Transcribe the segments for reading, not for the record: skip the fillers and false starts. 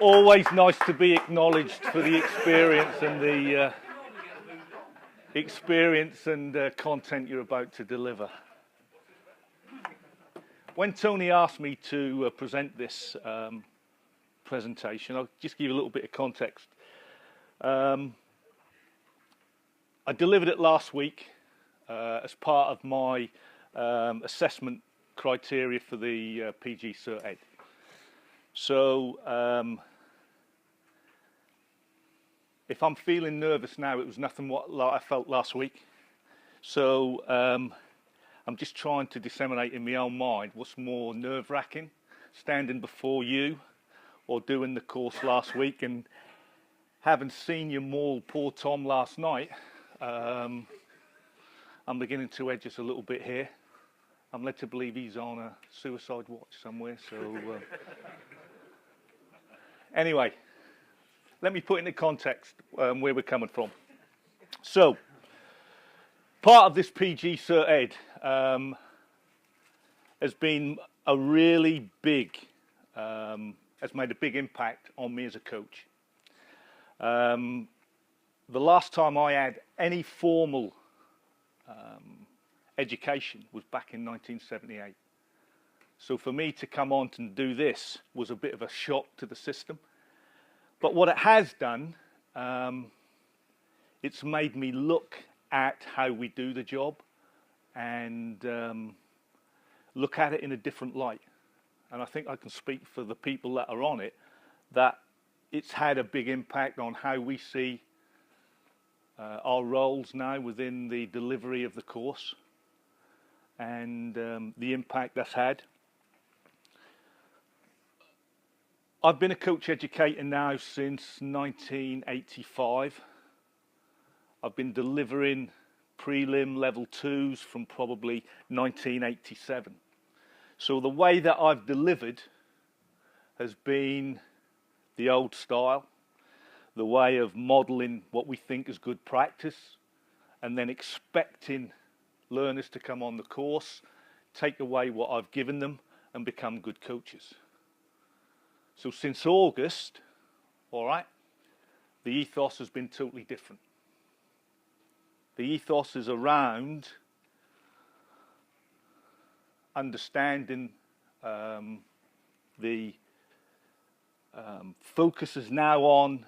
always nice to be acknowledged for the experience and content you're about to deliver. When Tony asked me to present this presentation, I'll just give you a little bit of context. I delivered it last week as part of my assessment criteria for the PGCE. So if I'm feeling nervous now, it was nothing like I felt last week. So I'm just trying to disseminate in my own mind what's more nerve-wracking, standing before you or doing the course last week. And having seen you maul poor Tom last night, I'm beginning to edge us a little bit here. I'm led to believe he's on a suicide watch somewhere. So anyway, let me put into context where we're coming from. So part of this PGCE has been a really big, has made a big impact on me as a coach. The last time I had any formal education was back in 1978. So for me to come on and do this was a bit of a shock to the system. But what it has done, it's made me look at how we do the job and look at it in a different light. And I think I can speak for the people that are on it, that it's had a big impact on how we see our roles now within the delivery of the course and the impact that's had. I've been a coach educator now since 1985. I've been delivering prelim level 2s from probably 1987. So the way that I've delivered has been the old style, the way of modeling what we think is good practice and then expecting learners to come on the course, take away what I've given them and become good coaches. So since August, all right, the ethos has been totally different. The ethos is around understanding the focus is now on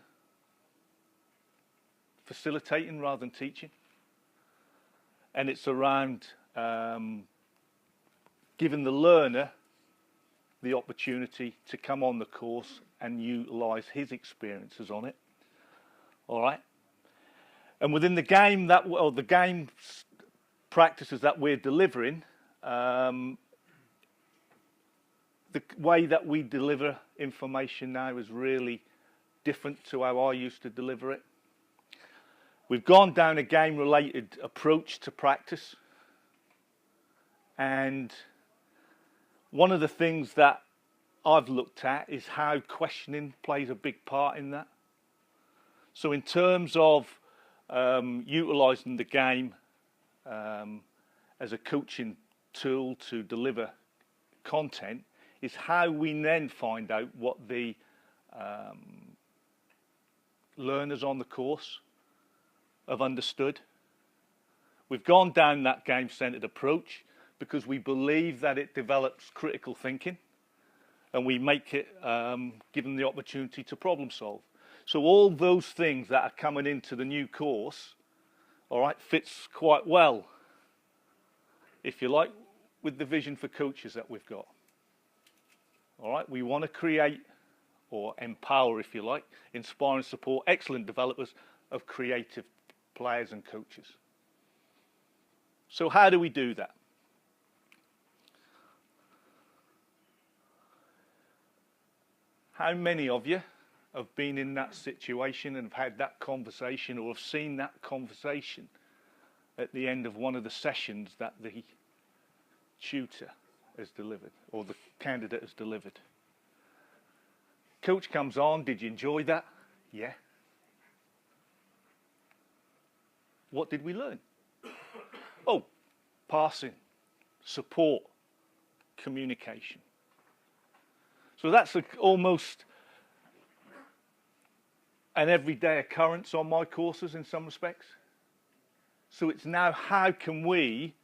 facilitating rather than teaching. And it's around giving the learner the opportunity to come on the course and utilize his experiences on it. All right. And within the game or the game practices that we're delivering, the way that we deliver information now is really different to how I used to deliver it. We've gone down a game-related approach to practice. And one of the things that I've looked at is how questioning plays a big part in that. So in terms of utilising the game as a coaching tool to deliver content is how we then find out what the learners on the course have understood. We've gone down that game-centered approach because we believe that it develops critical thinking and we make it, give them the opportunity to problem solve. So all those things that are coming into the new course, all right, fits quite well, if you like, with the vision for coaches that we've got. All right, we want to create or empower, if you like, inspire and support excellent developers of creative players and coaches. So how do we do that? How many of you have been in that situation and have had that conversation or have seen that conversation at the end of one of the sessions that the tutor has delivered or the candidate has delivered? Coach comes on, did you enjoy that? Yeah. What did we learn? Oh, passing, support, communication. So that's almost an everyday occurrence on my courses in some respects. So it's now how can we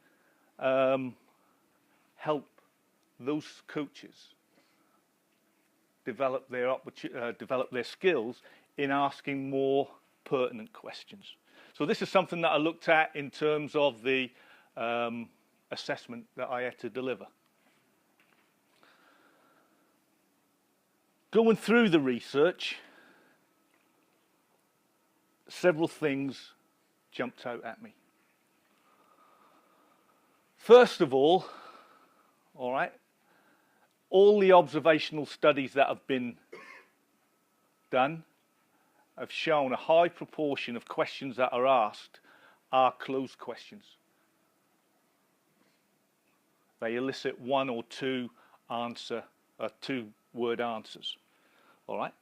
help those coaches develop their skills in asking more pertinent questions. So this is something that I looked at in terms of the assessment that I had to deliver. Going through the research, several things jumped out at me. First of all the observational studies that have been done have shown a high proportion of questions that are asked are closed questions. They elicit one or two two-word answers. All right.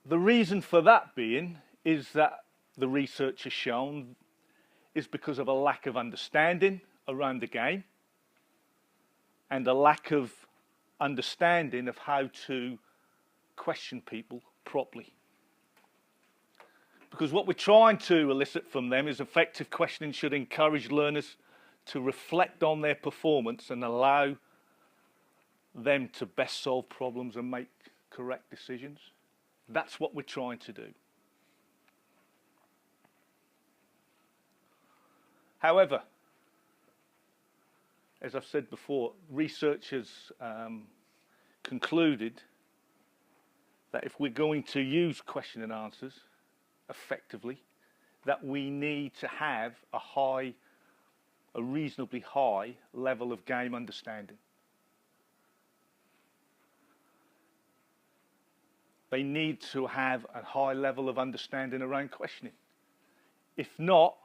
The reason for that being is that the research has shown is because of a lack of understanding around the game and a lack of understanding of how to question people properly. Because what we're trying to elicit from them is effective questioning should encourage learners to reflect on their performance and allow them to best solve problems and make correct decisions. That's what we're trying to do. However, as I've said before, research has concluded that if we're going to use question and answers effectively, that we need to have a reasonably high level of game understanding. They need to have a high level of understanding around questioning. If not,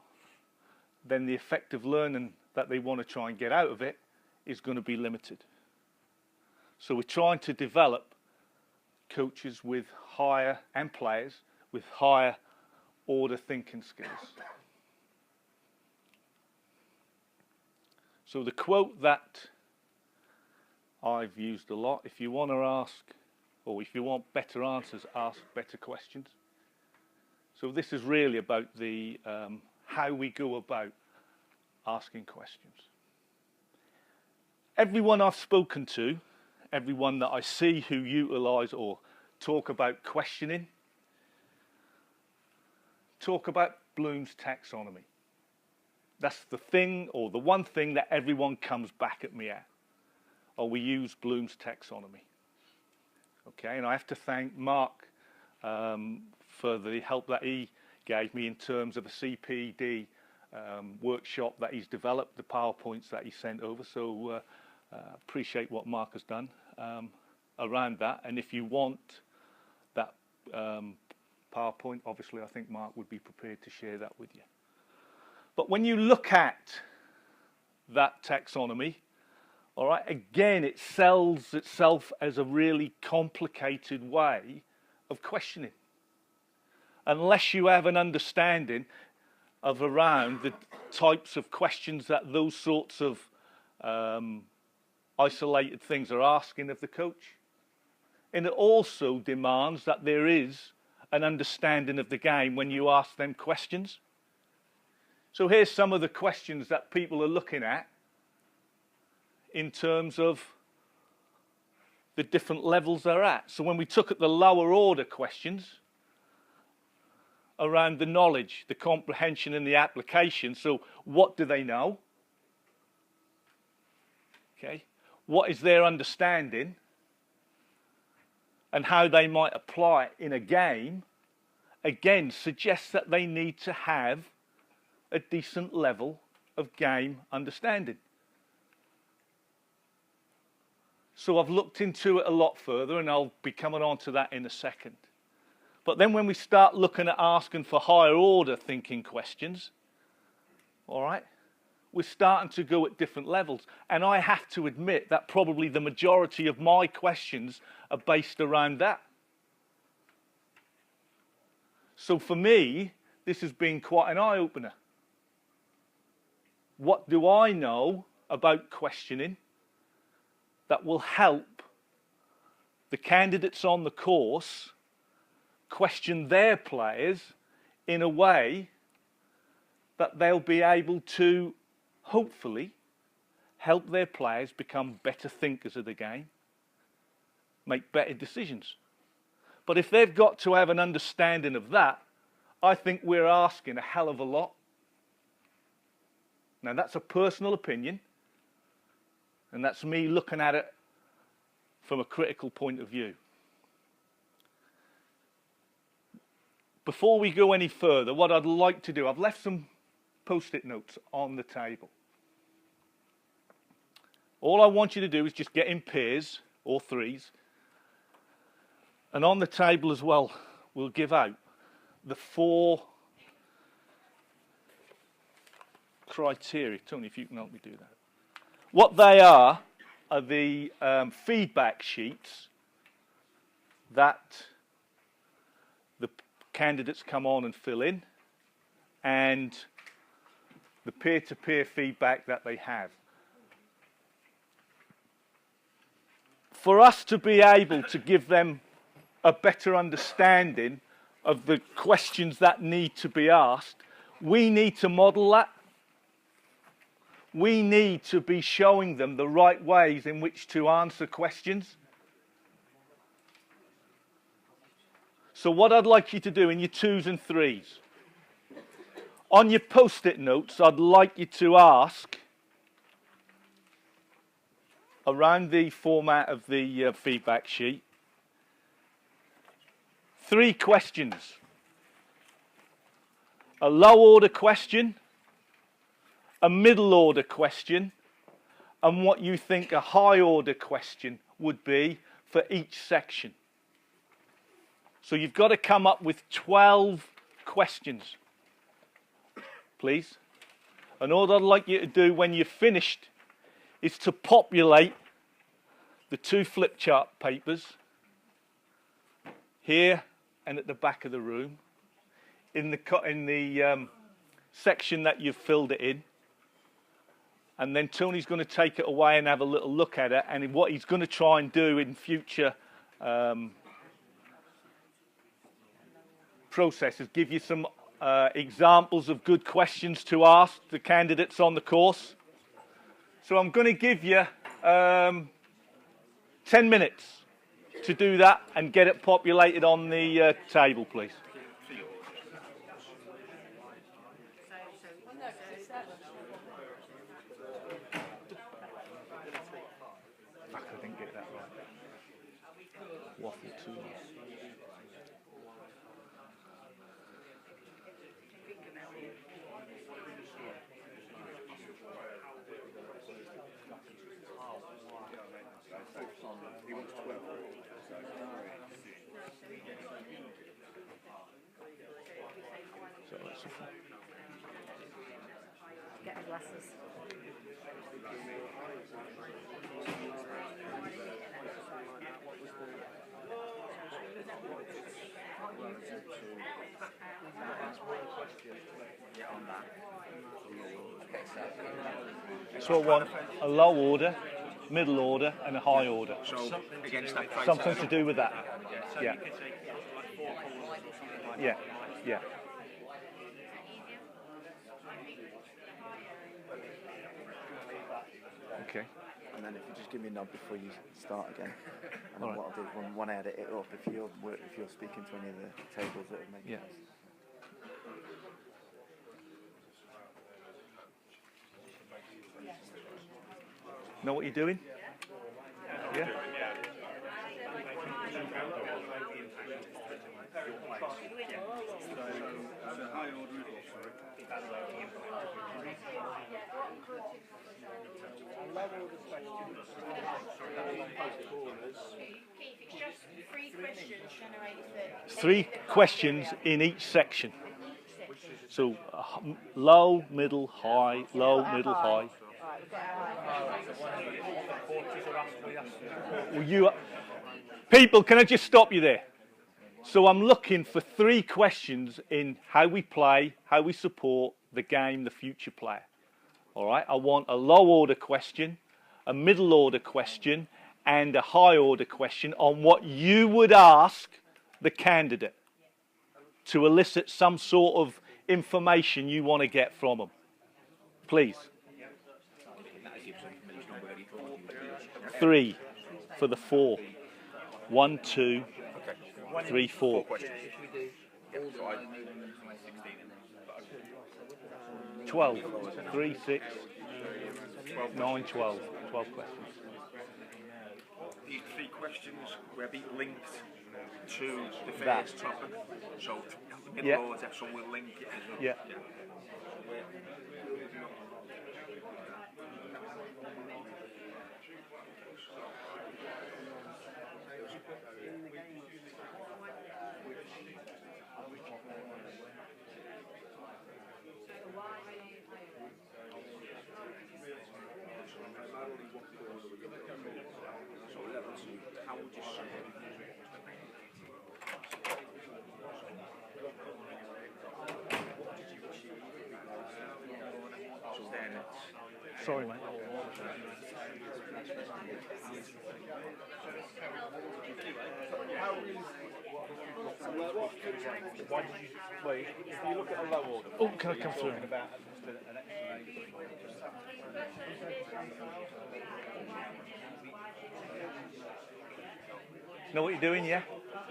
then the effective learning that they want to try and get out of it is going to be limited. So we're trying to develop coaches with higher, and players with higher order thinking skills. So the quote that I've used a lot, if you want to ask, or if you want better answers, ask better questions. So this is really about the how we go about asking questions. Everyone I've spoken to, everyone that I see who utilise or talk about questioning, talk about Bloom's taxonomy. That's the thing, or the one thing that everyone comes back at me at. Or we use Bloom's taxonomy. Okay, and I have to thank Mark for the help that he gave me in terms of a CPD workshop that he's developed, the PowerPoints that he sent over. So appreciate what Mark has done around that. And if you want that PowerPoint, obviously I think Mark would be prepared to share that with you. But when you look at that taxonomy, all right, again, it sells itself as a really complicated way of questioning. Unless you have an understanding of around the types of questions that those sorts of isolated things are asking of the coach. And it also demands that there is an understanding of the game when you ask them questions. So here's some of the questions that people are looking at in terms of the different levels they're at. So when we took at the lower order questions around the knowledge, the comprehension and the application, so what do they know? Okay. What is their understanding and how they might apply it in a game, again, suggests that they need to have a decent level of game understanding. So I've looked into it a lot further, and I'll be coming on to that in a second. But then when we start looking at asking for higher order thinking questions, all right, we're starting to go at different levels. And I have to admit that probably the majority of my questions are based around that. So for me, this has been quite an eye-opener. What do I know about questioning that will help the candidates on the course question their players in a way that they'll be able to hopefully help their players become better thinkers of the game, make better decisions. But if they've got to have an understanding of that, I think we're asking a hell of a lot. Now, that's a personal opinion, and that's me looking at it from a critical point of view. Before we go any further, what I'd like to do, I've left some post-it notes on the table. All I want you to do is just get in pairs or threes. And on the table as well, we'll give out the 4 criteria. Tony, if you can help me do that. What they are the feedback sheets that the candidates come on and fill in, and the peer-to-peer feedback that they have. For us to be able to give them a better understanding of the questions that need to be asked, we need to model that. We need to be showing them the right ways in which to answer questions. So what I'd like you to do in your 2s and 3s, on your post-it notes, I'd like you to ask, around the format of the feedback sheet, 3 questions. A low order question, a middle order question, and what you think a high order question would be for each section. So you've got to come up with 12 questions, please. And all I'd like you to do when you're finished is to populate the 2 flip chart papers here and at the back of the room in the section that you've filled it in. And then Tony's going to take it away and have a little look at it, and what he's going to try and do in future processes, give you some examples of good questions to ask the candidates on the course. So I'm going to give you 10 minutes to do that and get it populated on the table, please. I didn't get that right. Waffle too much. Get my glasses. So I want a low order, middle order, and a high order. So against that criteria. Something to do with that. Yeah. Yeah. Yeah. Okay. And then if you just give me a nod before you start again, and then All right. what I'll do is when I edit it up, if you're speaking to any of the tables that would make Yeah. sense. Know what you're doing? Yeah. Three questions in each section. So low, middle, high, low, middle, high. People, can I just stop you there? So I'm looking for 3 questions in how we play, how we support the game, the future player. All right, I want a low order question, a middle order question, and a high order question on what you would ask the candidate. to elicit some sort of information you want to get from them. Please. 3 for the 4. 1, 2, 3, 4. 12. 3, 6, 9, 12. 12 questions. These 3 questions will be linked to the first topic. So the middle order, so we'll link it. Yeah. So level 2, how would you say it? Sorry, mate. Why did you wait? If you look at a low order, Oh, can I come through? about just an explanation. Know what you're doing, yeah?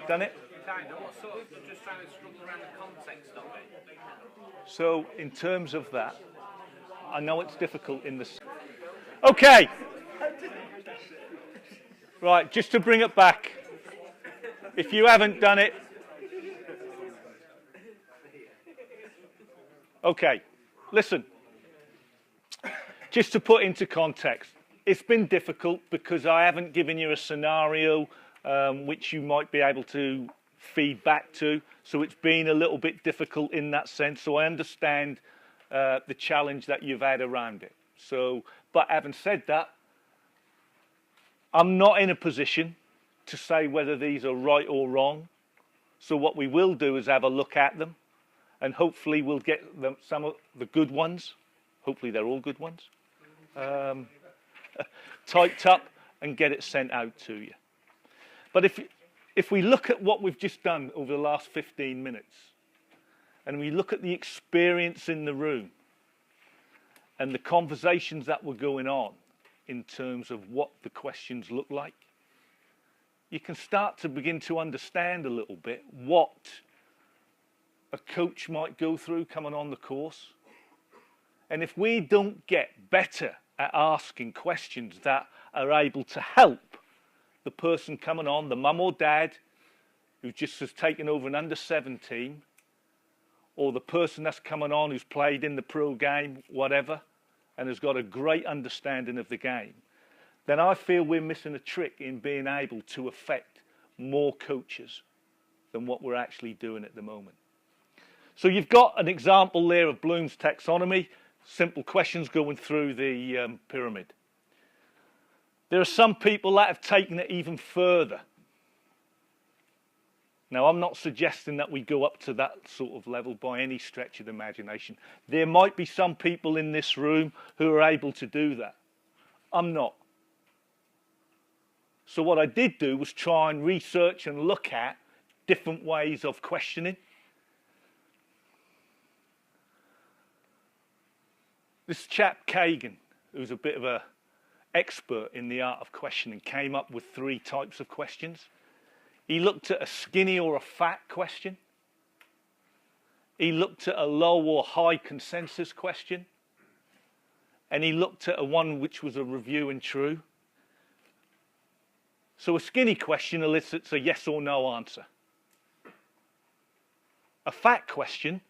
Done it? Kind of. What sort of, just trying to struggle around the context of it. So, in terms of that, I know it's difficult in this. Okay. Right, just to bring it back. If you haven't done it. Okay, listen. Just to put into context, it's been difficult because I haven't given you a scenario which you might be able to feed back to. So it's been a little bit difficult in that sense. So I understand the challenge that you've had around it. So, but having said that, I'm not in a position to say whether these are right or wrong. So what we will do is have a look at them, and hopefully we'll get them, some of the good ones. Hopefully they're all good ones. Typed up and get it sent out to you. But if we look at what we've just done over the last 15 minutes, and we look at the experience in the room, and the conversations that were going on in terms of what the questions look like, you can start to begin to understand a little bit what a coach might go through coming on the course. And if we don't get better at asking questions that are able to help the person coming on, the mum or dad who just has taken over an under 17, or the person that's coming on who's played in the pro game, whatever, and has got a great understanding of the game, then I feel we're missing a trick in being able to affect more coaches than what we're actually doing at the moment. So you've got an example there of Bloom's taxonomy, simple questions going through the pyramid. There are some people that have taken it even further. Now, I'm not suggesting that we go up to that sort of level by any stretch of the imagination. There might be some people in this room who are able to do that. I'm not. So what I did do was try and research and look at different ways of questioning. This chap, Kagan, who's a bit of an expert in the art of questioning, came up with 3 types of questions. He looked at a skinny or a fat question. He looked at a low or high consensus question. And he looked at one which was a review and true. So a skinny question elicits a yes or no answer. A fat question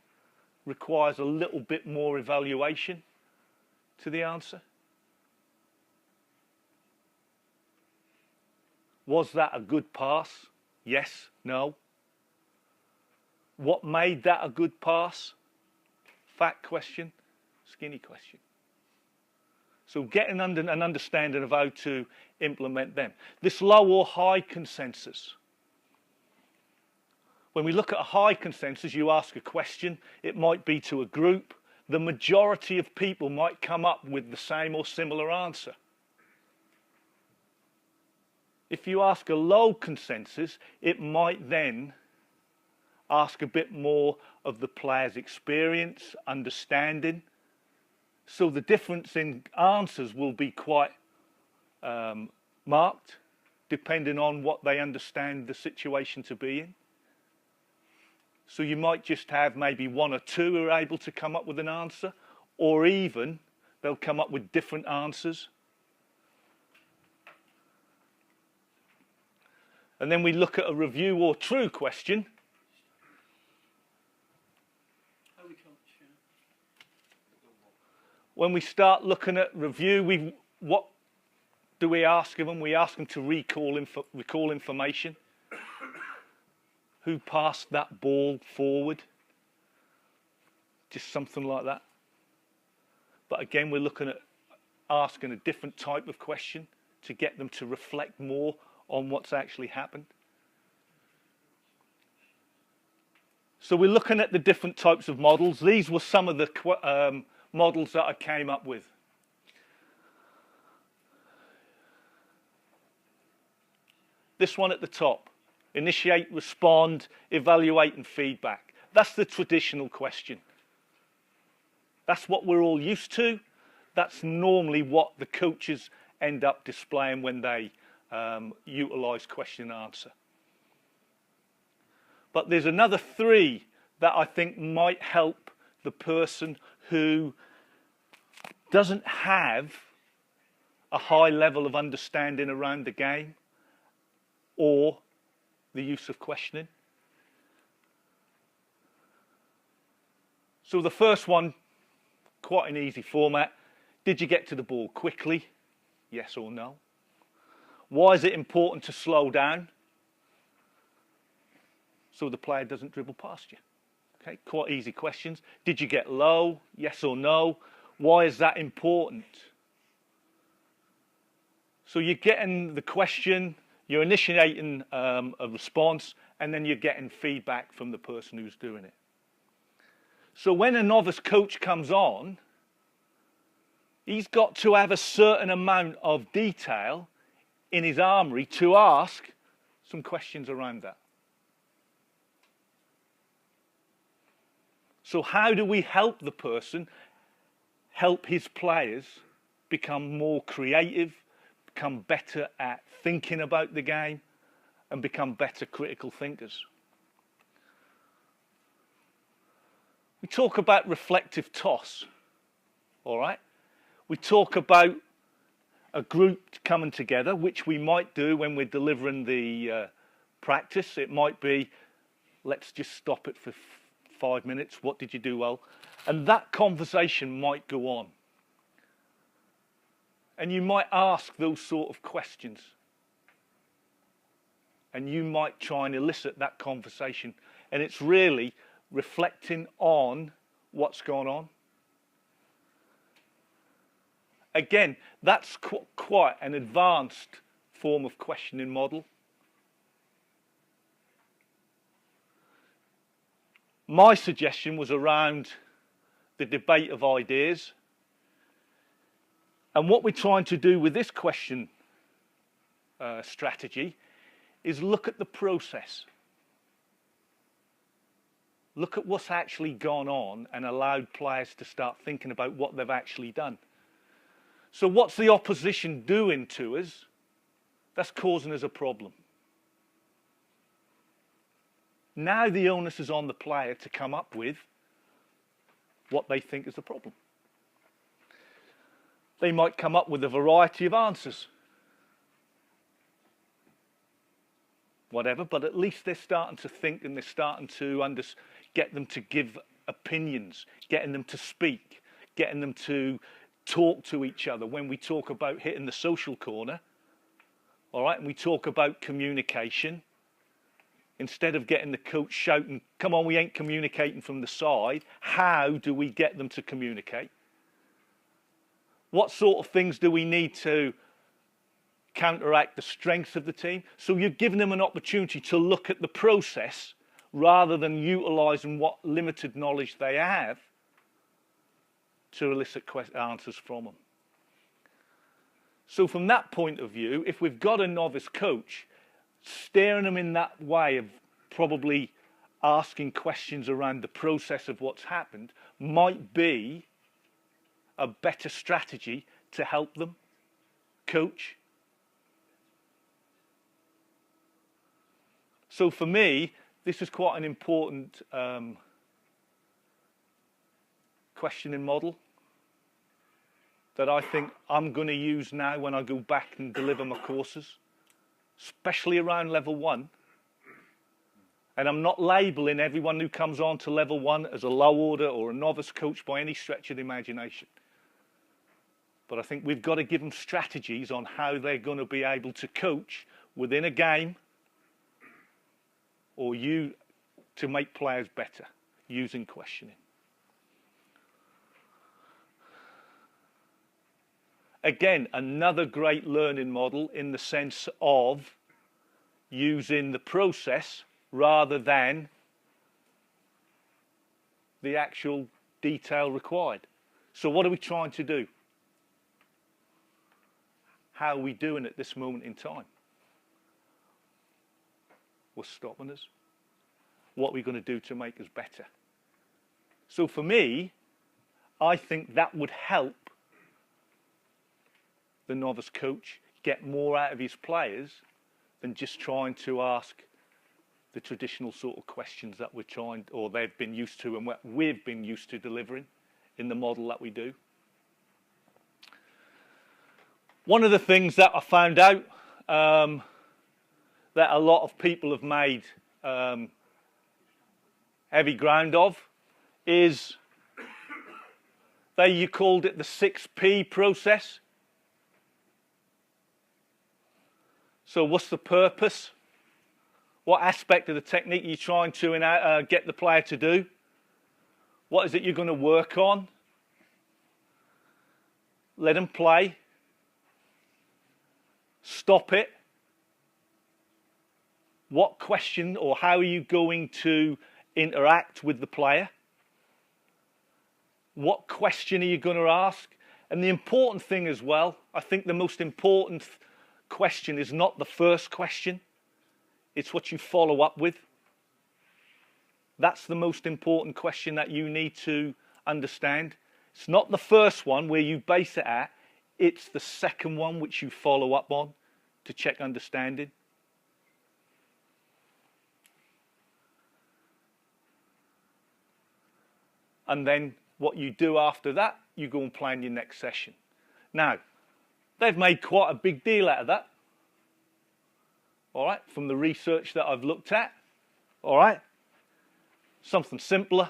requires a little bit more evaluation to the answer. Was that a good pass? Yes, no. What made that a good pass? Fat question, skinny question. So getting an understanding of how to implement them. This low or high consensus. When we look at a high consensus, you ask a question, it might be to a group. The majority of people might come up with the same or similar answer. If you ask a low consensus, it might then ask a bit more of the player's experience, understanding. So the difference in answers will be quite marked, depending on what they understand the situation to be in. So you might just have maybe one or two who are able to come up with an answer, or even they'll come up with different answers. And then we look at a review or true question. When we start looking at review, what do we ask of them? We ask them to recall information. Who passed that ball forward? Just something like that. But again, we're looking at asking a different type of question to get them to reflect more on what's actually happened. So we're looking at the different types of models. These were some of the models that I came up with. This one at the top. Initiate, respond, evaluate and feedback. That's the traditional question. That's what we're all used to. That's normally what the coaches end up displaying when they utilise question and answer. But there's another three that I think might help the person who doesn't have a high level of understanding around the game or the use of questioning. So the first one, quite an easy format. Did you get to the ball quickly? Yes or no? Why is it important to slow down? So the player doesn't dribble past you. Okay, quite easy questions. Did you get low? Yes or no? Why is that important? So you're getting the question, you're initiating a response, and then you're getting feedback from the person who's doing it. So when a novice coach comes on, he's got to have a certain amount of detail in his armory to ask some questions around that. So how do we help the person, help his players become more creative, become better at thinking about the game, and become better critical thinkers? We talk about reflective toss, all right? We talk about a group coming together, which we might do when we're delivering the practice. It might be, let's just stop it for 5 minutes. What did you do well? And that conversation might go on. And you might ask those sort of questions. And you might try and elicit that conversation. And it's really reflecting on what's gone on. Again, that's quite an advanced form of questioning model. My suggestion was around the debate of ideas. And what we're trying to do with this question strategy is look at the process. Look at what's actually gone on and allowed players to start thinking about what they've actually done. So what's the opposition doing to us that's causing us a problem? Now the onus is on the player to come up with what they think is the problem. They might come up with a variety of answers. Whatever, but at least they're starting to think and they're starting to get them to give opinions, getting them to speak, getting them to talk to each other. When we talk about hitting the social corner, all right, and we talk about communication, instead of getting the coach shouting, come on, we ain't communicating from the side, how do we get them to communicate? What sort of things do we need to counteract the strengths of the team? So you're giving them an opportunity to look at the process rather than utilising what limited knowledge they have to elicit answers from them. So from that point of view, if we've got a novice coach, steering them in that way of probably asking questions around the process of what's happened might be a better strategy to help them coach. So for me, this is quite an important questioning model that I think I'm going to use now when I go back and deliver my courses, especially around level 1. And I'm not labeling everyone who comes on to level 1 as a low order or a novice coach by any stretch of the imagination. But I think we've got to give them strategies on how they're going to be able to coach within a game or to make players better using questioning. Again, another great learning model in the sense of using the process rather than the actual detail required. So what are we trying to do? How are we doing at this moment in time? What's stopping us? What are we going to do to make us better? So for me, I think that would help the novice coach get more out of his players than just trying to ask the traditional sort of questions that we're trying, or they've been used to and what we've been used to delivering in the model that we do. One of the things that I found out that a lot of people have made heavy ground of is you called it the 6P process. So what's the purpose? What aspect of the technique are you trying to get the player to do? What is it you're going to work on? Let them play. Stop it. What question or how are you going to interact with the player? What question are you going to ask? And the important thing as well, I think the most important question is not the first question. It's what you follow up with. That's the most important question that you need to understand. It's not the first one where you base it at. It's the second one which you follow up on to check understanding. And then what you do after that, you go and plan your next session. Now, they've made quite a big deal out of that. All right, from the research that I've looked at. All right, something simpler,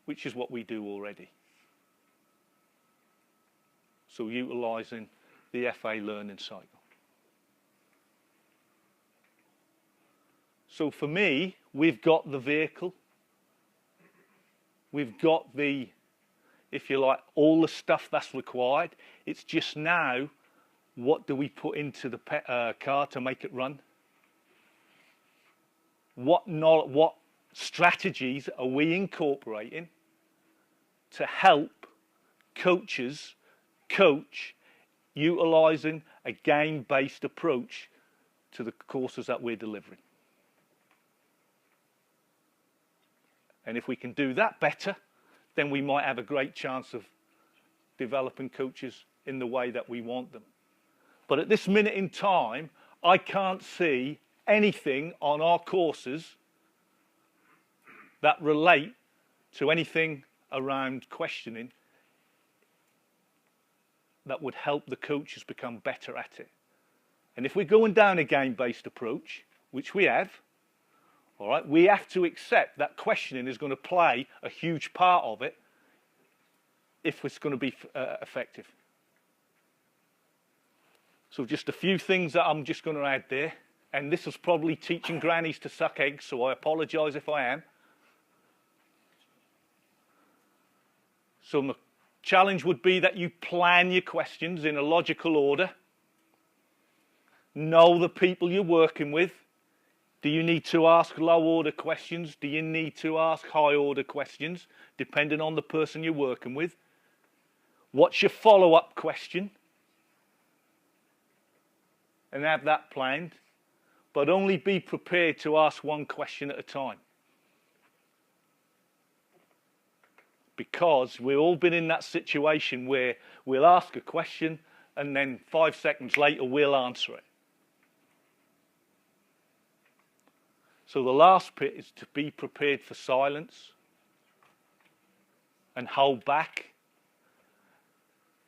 which is what we do already. So utilising the FA learning cycle. So for me, we've got the vehicle. We've got the, if you like, all the stuff that's required. It's just now, what do we put into the car to make it run? What strategies are we incorporating to help coaches coach utilising a game-based approach to the courses that we're delivering? And if we can do that better, then we might have a great chance of developing coaches in the way that we want them. But at this minute in time, I can't see anything on our courses that relate to anything around questioning that would help the coaches become better at it. And if we're going down a game-based approach, which we have, all right, we have to accept that questioning is going to play a huge part of it if it's going to be effective. So just a few things that I'm just going to add there. And this is probably teaching grannies to suck eggs, so I apologise if I am. So the challenge would be that you plan your questions in a logical order. Know the people you're working with. Do you need to ask low-order questions? Do you need to ask high-order questions, depending on the person you're working with? What's your follow-up question? And have that planned. but only be prepared to ask one question at a time. Because we've all been in that situation where we'll ask a question and then 5 seconds later we'll answer it. So the last bit is to be prepared for silence and hold back.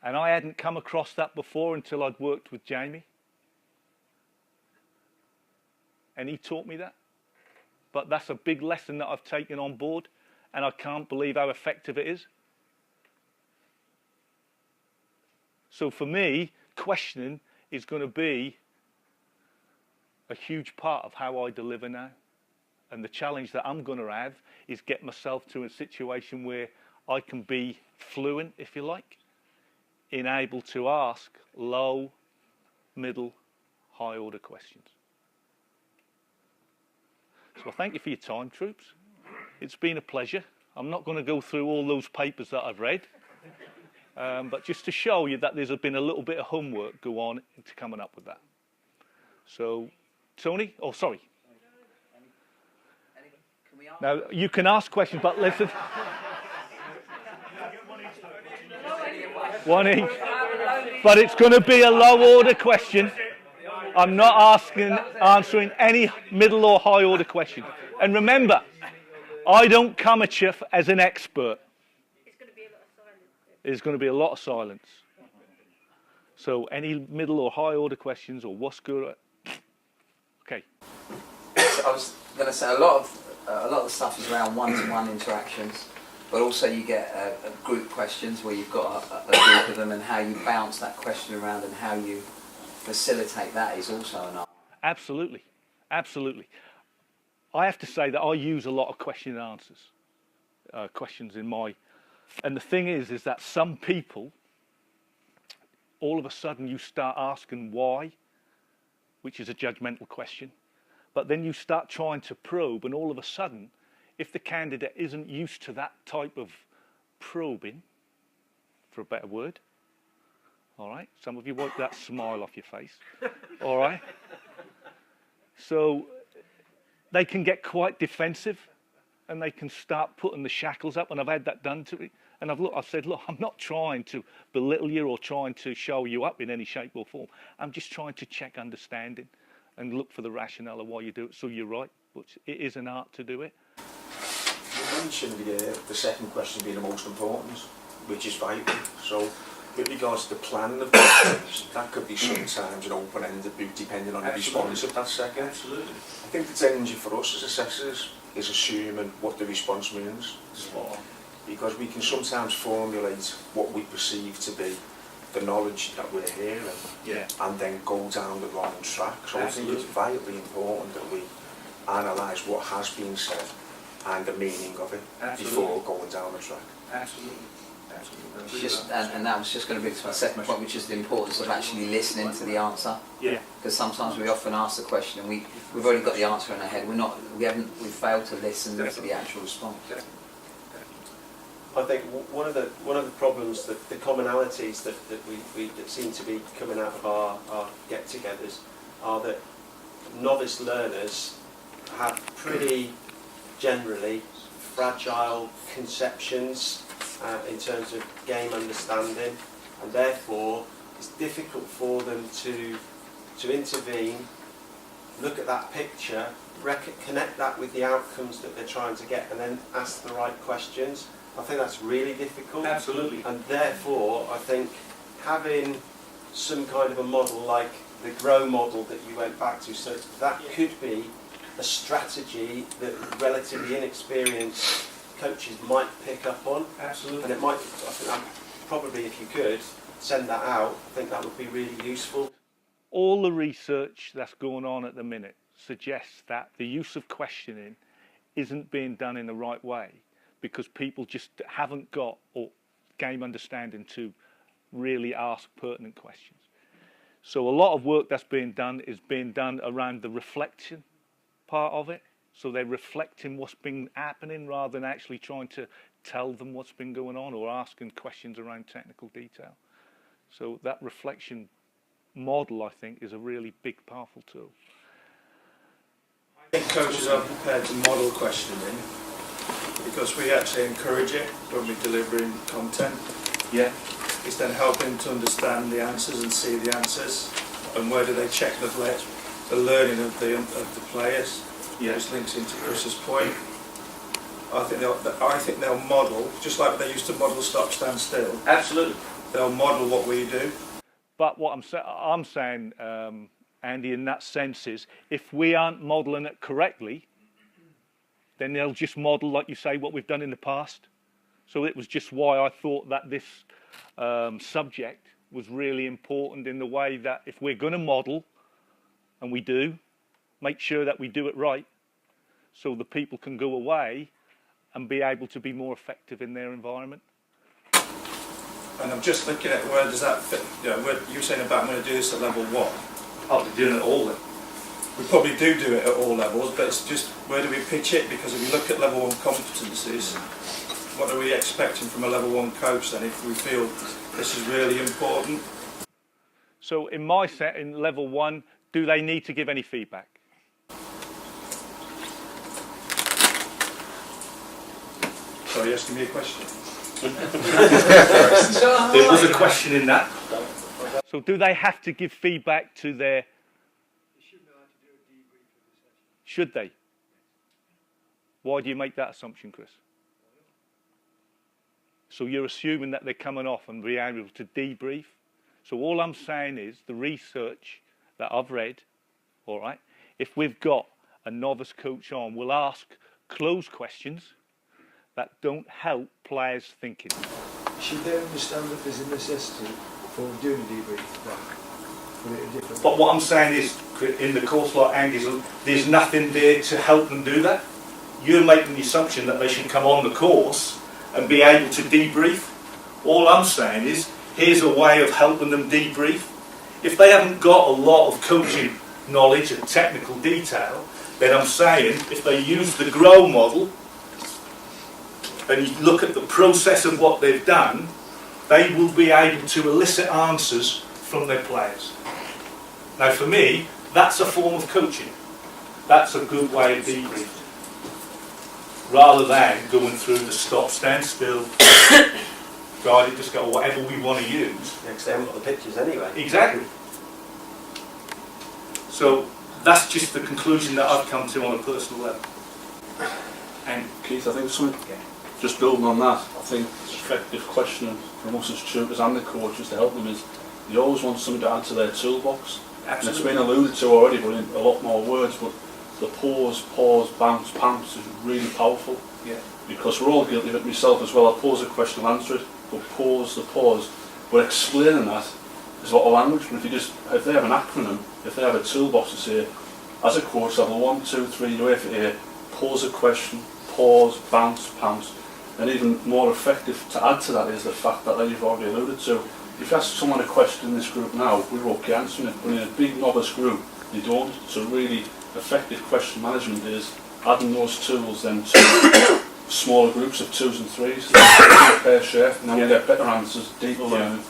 And I hadn't come across that before until I'd worked with Jamie. And he taught me that. But that's a big lesson that I've taken on board, and I can't believe how effective it is. So for me, questioning is going to be a huge part of how I deliver now. And the challenge that I'm going to have is get myself to a situation where I can be fluent, if you like, in able to ask low, middle, high order questions. So thank you for your time, troops. It's been a pleasure. I'm not going to go through all those papers that I've read, but just to show you that there's been a little bit of homework go on into coming up with that. So, Tony, oh, sorry. Now, you can ask questions, but listen. One each. But it's going to be a low order question. I'm not answering any middle or high order question. And remember, I don't come at you as an expert. It's going to be a lot of silence. There's going to be a lot of silence. So any middle or high order questions or what's good? Okay. I was going to say a lot of the stuff is around one-to-one interactions, but also you get group questions where you've got a group of them, and how you bounce that question around and how you facilitate that is also an art. Absolutely, absolutely. I have to say that I use a lot of question and answers, questions in my, and the thing is that some people, all of a sudden you start asking why, which is a judgmental question, but then you start trying to probe, and all of a sudden, if the candidate isn't used to that type of probing, for a better word, all right, some of you wipe that smile off your face, all right, so they can get quite defensive, and they can start putting the shackles up, and I've had that done to me. And I've said, look, I'm not trying to belittle you or trying to show you up in any shape or form. I'm just trying to check understanding and look for the rationale of why you do it. So you're right, but it is an art to do it. You mentioned the second question being the most important, which is vital. So with regards to the planning of questions, that could be sometimes an open-ended route depending on the response of that second. Absolutely. I think the danger for us as assessors is assuming what the response means. Because we can sometimes formulate what we perceive to be the knowledge that we're hearing, and then go down the wrong track. So I think it's vitally important that we analyse what has been said and the meaning of it before going down the track. Absolutely. And that was just going to be my second point, which is the importance of actually listening to the answer. Yeah. Because sometimes we often ask the question and we've already got the answer in our head. We've failed to listen to the actual response. I think one of the problems, that the commonalities that seem to be coming out of our get-togethers are that novice learners have pretty generally fragile conceptions in terms of game understanding, and therefore it's difficult for them to intervene, look at that picture, connect that with the outcomes that they're trying to get, and then ask the right questions. I think that's really difficult. Absolutely. And therefore, I think having some kind of a model like the GROW model that you went back to, so that could be a strategy that relatively inexperienced coaches might pick up on. Absolutely. And it might, I think, probably if you could send that out, I think that would be really useful. All the research that's going on at the minute suggests that the use of questioning isn't being done in the right way, because people just haven't got or game understanding to really ask pertinent questions. So a lot of work that's being done is being done around the reflection part of it. So they're reflecting what's been happening rather than actually trying to tell them what's been going on or asking questions around technical detail. So that reflection model, I think, is a really big, powerful tool. I think coaches are prepared to model questioning because we actually encourage it when we're delivering content. Yeah. It's then helping to understand the answers and see the answers and where do they check the learning of the players. Yeah. Which links into Chris's point. I think they'll model, just like they used to model stop, stand still. Absolutely. They'll model what we do. But what I'm saying, Andy, in that sense is, if we aren't modelling it correctly, then they'll just model, like you say, what we've done in the past. So it was just why I thought that this subject was really important in the way that if we're going to model, and we do, make sure that we do it right, so the people can go away and be able to be more effective in their environment. And I'm just looking at where does that fit, you know, you were saying about I'm going to do this at level 1. I'll be doing it all then. We probably do it at all levels, but it's just where do we pitch it? Because if we look at level 1 competencies, what are we expecting from a level 1 coach then if we feel this is really important? So in my set, in level 1, do they need to give any feedback? Sorry, you're asking me a question. There was a question in that. So do they have to give feedback to their... Should they? Why do you make that assumption, Chris? So you're assuming that they're coming off and being able to debrief. So all I'm saying is the research that I've read, all right, if we've got a novice coach on, we'll ask closed questions that don't help players thinking. Should they understand that there's a necessity for doing a debrief then? But what I'm saying is, in the course like Andy's, there's nothing there to help them do that. You're making the assumption that they should come on the course and be able to debrief. All I'm saying is, here's a way of helping them debrief. If they haven't got a lot of coaching knowledge and technical detail, then I'm saying if they use the GROW model and you look at the process of what they've done, they will be able to elicit answers from their players. Now for me, that's a form of coaching. That's a good way of debriefing. Rather than going through the stop, stand still, guided discuss, or whatever we want to use. Yeah, because they haven't got the pictures anyway. Exactly. So that's just the conclusion that I've come to on a personal level. And Keith, I think something, just building on that, I think effective questioning from us as tutors and the coaches to help them is they always want something to add to their toolbox. absolutely. And it's been alluded to already, but in a lot more words, but the pause, bounce, pounce is really powerful. Yeah. Because we're all guilty of it, myself as well. I pose a question, I'll answer it, but pause, the pause. But explaining that is a lot of language. And if they have an acronym, if they have a toolbox to say, as a coach, level 1, 2, 3, you wait for A, pose a question, pause, bounce, pounce. And even more effective to add to that is the fact that you've already alluded to. If you ask someone a question in this group now, we're okay answering it, but in a big novice group, they don't. So really effective question management is adding those tools then to smaller groups of 2s and 3s, fair share, and then we get better answers, deeper learning.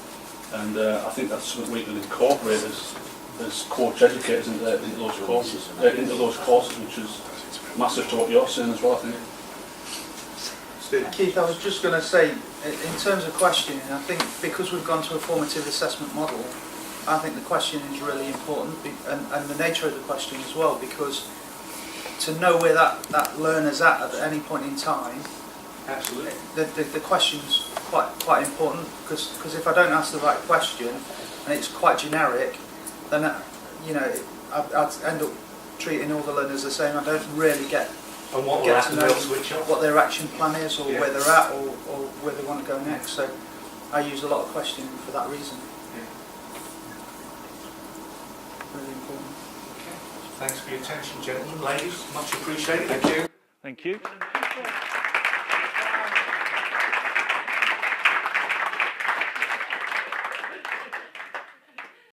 And I think that's something we can incorporate as coach educators into those courses, which is massive to what you're saying as well, I think. Keith, I was just going to say, in terms of questioning, I think because we've gone to a formative assessment model, I think the questioning is really important, and the nature of the question as well, because to know where that learner's at any point in time, absolutely, the question's quite important, because if I don't ask the right question and it's quite generic, then I'd end up treating all the learners the same. I don't really get to know what their action plan is, or where they're at, or where they want to go next. So I use a lot of questioning for that reason. Really important. Okay. Thanks for your attention, gentlemen, ladies. Much appreciated. Thank you. Thank you.